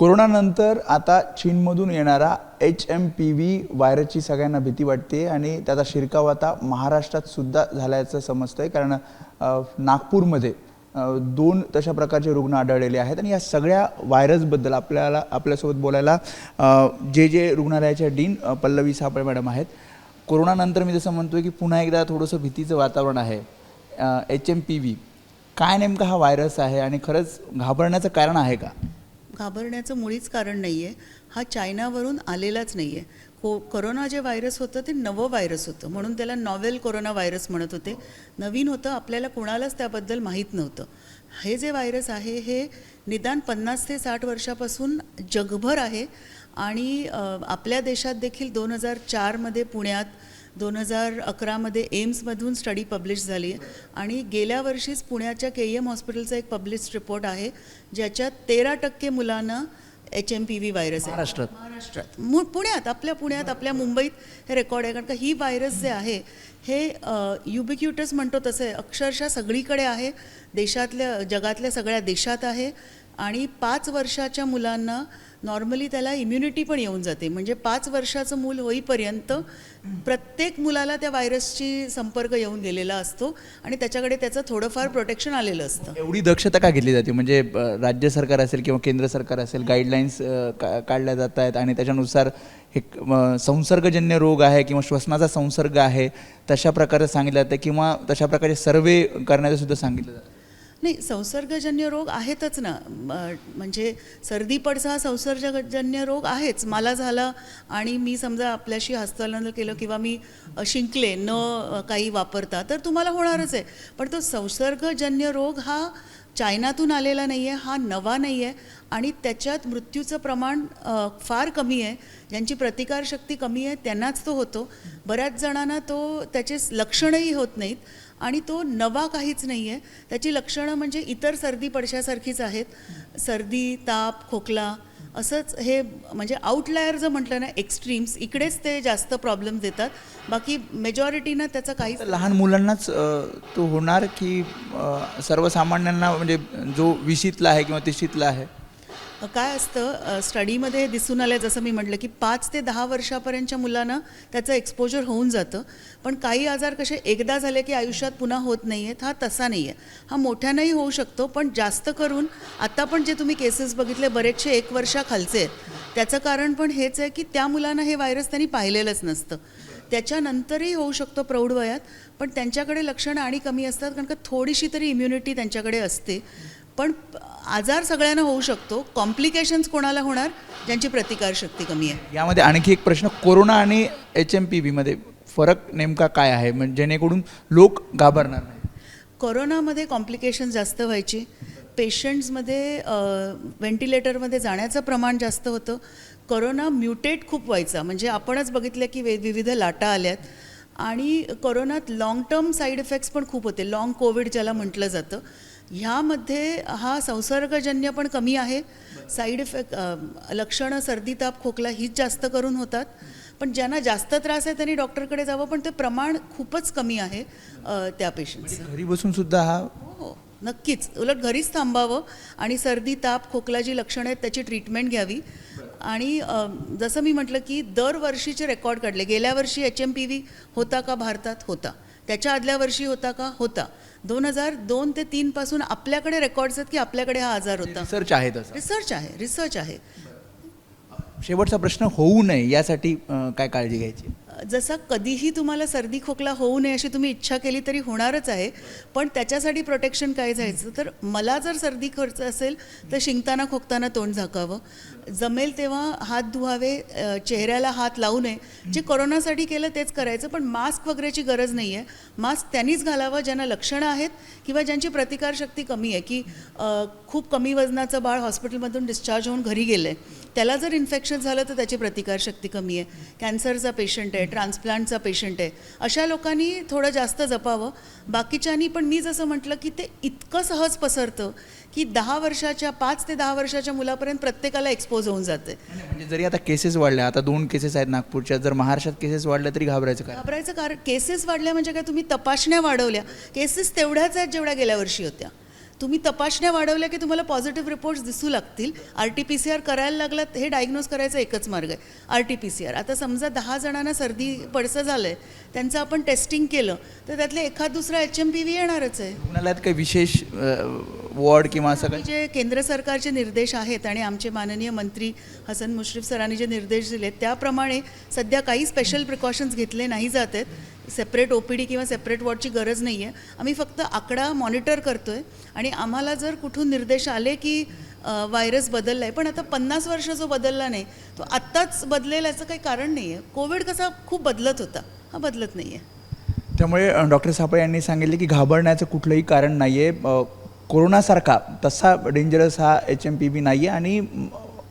कोरोनानंतर आता चीनमधून येणारा HMPV व्हायरसची सगळ्यांना भीती वाटते आणि त्याचा शिरकाव आता महाराष्ट्रात सुद्धा झाल्याचं समजतंय. कारण नागपूरमध्ये 2 तशा प्रकारचे रुग्ण आढळलेले आहेत आणि या सगळ्या व्हायरसबद्दल आपल्यासोबत बोलायला जे रुग्णालयाच्या डीन पल्लवी सापळे मॅडम आहेत. कोरोनानंतर मी जसं म्हणतोय की पुन्हा एकदा थोडंसं भीतीचं वातावरण आहे. HMPV काय नेमका हा व्हायरस आहे आणि खरंच घाबरण्याचं कारण आहे का? घाबरण्याचं मुळीच कारण नाही आहे. हा चायनावरून आलेलाच नाही आहे. कोरोना जे व्हायरस होतं ते नवं व्हायरस होतं, म्हणून त्याला नॉवेल कोरोना व्हायरस म्हणत होते. नवीन होतं, आपल्याला कोणालाच त्याबद्दल माहीत नव्हतं. हे जे व्हायरस आहे हे निदान 50 ते 60 वर्षापासून जगभर आहे आणि आपल्या देशात देखील 2004मध्ये पुण्यात, 2011मध्ये एम्समधून स्टडी पब्लिश झाली आहे आणि गेल्या वर्षीच पुण्याच्या KEM हॉस्पिटलचा एक पब्लिश रिपोर्ट आहे ज्याच्यात 13% मुलांना HMPV व्हायरस आहे. महाराष्ट्रात पुण्यात, आपल्या मुंबईत हे रेकॉर्ड आहे. कारण का ही व्हायरस जे आहे हे युबिक्युटस म्हणतो तसं आहे, अक्षरशः सगळीकडे आहे, जगातल्या सगळ्या देशात आहे आणि 5 वर्षाच्या मुलांना नॉर्मली त्याला इम्युनिटी पण येऊन जाते. म्हणजे 5 वर्षाचं मूल होईपर्यंत प्रत्येक मुलाला त्या व्हायरसची संपर्क येऊन गेलेला असतो आणि त्याच्याकडे त्याचं थोडंफार प्रोटेक्शन आलेलं असतं. एवढी दक्षता का घेतली जाते? म्हणजे राज्य सरकार असेल किंवा केंद्र सरकार असेल, गाईडलाईन्स काढल्या जात आहेत आणि त्याच्यानुसार हे संसर्गजन्य रोग आहे किंवा श्वसनाचा संसर्ग आहे तशा प्रकारे सांगितलं जातं किंवा तशा प्रकारे सर्वे करण्याचं सुद्धा सांगितलं जातं. नाही, संसर्गजन्य रोग आहेतच ना. म्हणजे सर्दी पडसा हा संसर्गजन्य रोग आहेच. मला झाला आणि मी समजा आपल्याशी हस्तांदोलन केलं किंवा मी शिंकले न काही वापरता तर तुम्हाला होणारच आहे. पण तो संसर्गजन्य रोग हा चायनातून आलेला नाही आहे, हा नवा नाही आहे आणि त्याच्यात मृत्यूचं प्रमाण फार कमी आहे. ज्यांची प्रतिकारशक्ती कमी आहे त्यांनाच तो होतो. बऱ्याच जणांना त्याचे लक्षणंही होत नाहीत आणि तो नवा काहीच नाही आहे. त्याची लक्षणं म्हणजे इतर सर्दी पडशासारखीच आहेत. सर्दी, ताप, खोकला असंच हे म्हणजे आउटलायर जर म्हटलं ना, एक्स्ट्रीम्स इकडेच ते जास्त प्रॉब्लेम देतात. बाकी मेजॉरिटीनं त्याचा काहीच. लहान मुलांनाच तो होणार की सर्वसामान्यांना, म्हणजे जो 20ला आहे किंवा 30ला आहे? काय असतं, स्टडीमध्ये दिसून आलं जसं मी म्हटलं की 5 ते 10 वर्षापर्यंतच्या मुलांना त्याचं एक्सपोजर होऊन जातं. पण काही आजार कसे एकदा झाले की आयुष्यात पुन्हा होत नाही आहेत, हा तसा नाही आहे. हा मोठ्यानंही होऊ शकतो, पण जास्त करून आता पण जे तुम्ही केसेस बघितले बरेचसे 1 वर्षाखालचे आहेत. त्याचं कारण पण हेच आहे की त्या मुलांना हे व्हायरस त्यांनी पाहिलेलंच नसतं. त्याच्यानंतरही होऊ शकतो प्रौढ वयात, पण त्यांच्याकडे लक्षणं आणि कमी असतात कारण का थोडीशी तरी इम्युनिटी त्यांच्याकडे असते. पण आजार सगळ्यांना होऊ शकतो. कॉम्प्लिकेशन्स कोणाला होणार? ज्यांची प्रतिकारशक्ती कमी आहे. यामध्ये आणखी एक प्रश्न, कोरोना आणि HMPV मध्ये फरक नेमका काय आहे, म्हणजे जेणेकरून लोक घाबरणार नाही? कोरोनामध्ये कॉम्प्लिकेशन्स जास्त व्हायची, पेशंट्समध्ये व्हेंटिलेटरमध्ये जाण्याचं प्रमाण जास्त होतं. कोरोना म्युटेट खूप व्हायचा, म्हणजे आपणच बघितलं की विविध लाटा आल्यात आणि कोरोनात लाँग टर्म साईड इफेक्ट्स पण खूप होते. लाँग कोविड ज्याला म्हटलं जातं, ह्यामध्ये हा संसर्गजन्य पण कमी आहे. साईड इफेक्ट लक्षणं सर्दी, ताप, खोकला हीच जास्त करून होतात. पण ज्यांना जास्त त्रास आहे त्यांनी डॉक्टरकडे जावं, पण ते प्रमाण खूपच कमी आहे त्या पेशंट्सचं. घरी बसून सुद्धा हा? हो, नक्कीच. उलट घरीच थांबावं आणि सर्दी, ताप, खोकला जी लक्षणं आहेत त्याची ट्रीटमेंट घ्यावी. आणि जसं मी म्हटलं की दरवर्षीचे रेकॉर्ड काढले. गेल्या वर्षी HMPV होता का भारतात? होता. त्याच्या आदल्या वर्षी होता का? होता. 2002 ते 3 पासून आपल्याकडे रेकॉर्ड्स आहेत की आपल्याकडे हा आजार होता. रिसर्च आहे. शेवटचा प्रश्न, होऊ नये यासाठी काय काळजी घ्यायची? जसं कधीही तुम्हाला सर्दी खोकला होऊ नये अशी तुम्ही इच्छा केली तरी होणारच आहे, पण त्याच्यासाठी प्रोटेक्शन काय जायचं तर मला जर सर्दी खर्च असेल तर शिंकताना खोकताना तोंड झाकावं, जमेल तेव्हा हात धुवावे, चेहऱ्याला हात लावू नये. जे कोरोनासाठी केलं तेच करायचं, पण मास्क वगैरेची गरज नाही आहे. मास्क त्यांनीच घालावं ज्यांना लक्षणं आहेत किंवा ज्यांची प्रतिकारशक्ती कमी आहे. की खूप कमी वजनाचं बाळ हॉस्पिटलमधून डिस्चार्ज होऊन घरी गेलं आहे, त्याला जर इन्फेक्शन झालं तर त्याची प्रतिकारशक्ती कमी आहे. कॅन्सरचा पेशंट आहे, ट्रान्सप्लांटचा पेशंट आहे, अशा लोकांनी थोडं जास्त जपावं. बाकीच्यांनी पण मी जसं म्हटलं की ते इतकं सहज पसरतं की 5 ते 10 वर्षाच्या मुलापर्यंत प्रत्येकाला एक्सपोज होऊन जाते. म्हणजे जरी आता केसेस वाढल्या, आता 2 केसेस आहेत नागपूरच्या, जर महाराष्ट्रात केसेस वाढल्या तरी घाबरायचं कारण? केसेस वाढल्या म्हणजे काय, तुम्ही तपासण्या वाढवल्या, केसेस तेवढ्याच आहेत जेवढ्या गेल्या वर्षी होत्या. तुम्ही तपासण्या वाढवल्या की तुम्हाला पॉझिटिव्ह रिपोर्ट्स दिसू लागतील. RT-PCR करायला लागलात, हे डायग्नोज करायचा एकच मार्ग आहे, RT-PCR. आता समजा 10 जणांना सर्दी पडसं झालं आहे, त्यांचं आपण टेस्टिंग केलं तर त्यातले एखाद दुसरा HMPV येणारच आहे. रुग्णालयात काही विशेष वॉर्ड किंवा असं काही? जे केंद्र सरकारचे निर्देश आहेत आणि आमचे माननीय मंत्री हसन मुश्रीफ सरांनी जे निर्देश दिले त्याप्रमाणे सध्या काही स्पेशल प्रिकॉशन्स घेतले नाही जात आहेत. सेपरेट OPD किंवा सेपरेट वॉर्डची गरज नाही आहे. आम्ही फक्त आकडा मॉनिटर करतो आहे आणि आम्हाला जर कुठून निर्देश आले की व्हायरस बदलला आहे, पण आता 50 वर्ष जो बदलला नाही तो आत्ताच बदलेला याचं काही कारण नाही आहे. कोविड कसा खूप बदलत होता, हा बदलत नाही आहे. त्यामुळे डॉक्टर सापळे यांनी सांगितले की घाबरण्याचं कुठलंही कारण नाही आहे. कोरोनासारखा तसा डेंजरस हा HMPV नाही आहे आणि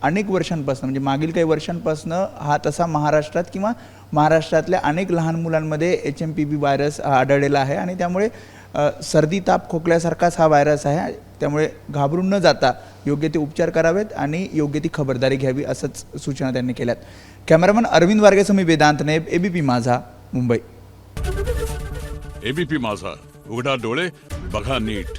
अनेक वर्षांपासून म्हणजे मागील काही वर्षांपासून हा तसा महाराष्ट्रात किंवा महाराष्ट्रातल्या अनेक लहान मुलांमध्ये HMPV व्हायरस आढळलेला आहे आणि त्यामुळे सर्दी ताप खोकल्यासारखाच हा व्हायरस आहे. त्यामुळे घाबरून न जाता योग्य ते उपचार करावेत आणि योग्य ती खबरदारी घ्यावी असंच सूचना त्यांनी केल्यात. कॅमेरामन अरविंद वारगेसह मी वेदांत नेब, ABP माझा, मुंबई. ABP माझा, उघडा डोळे बघा नीट.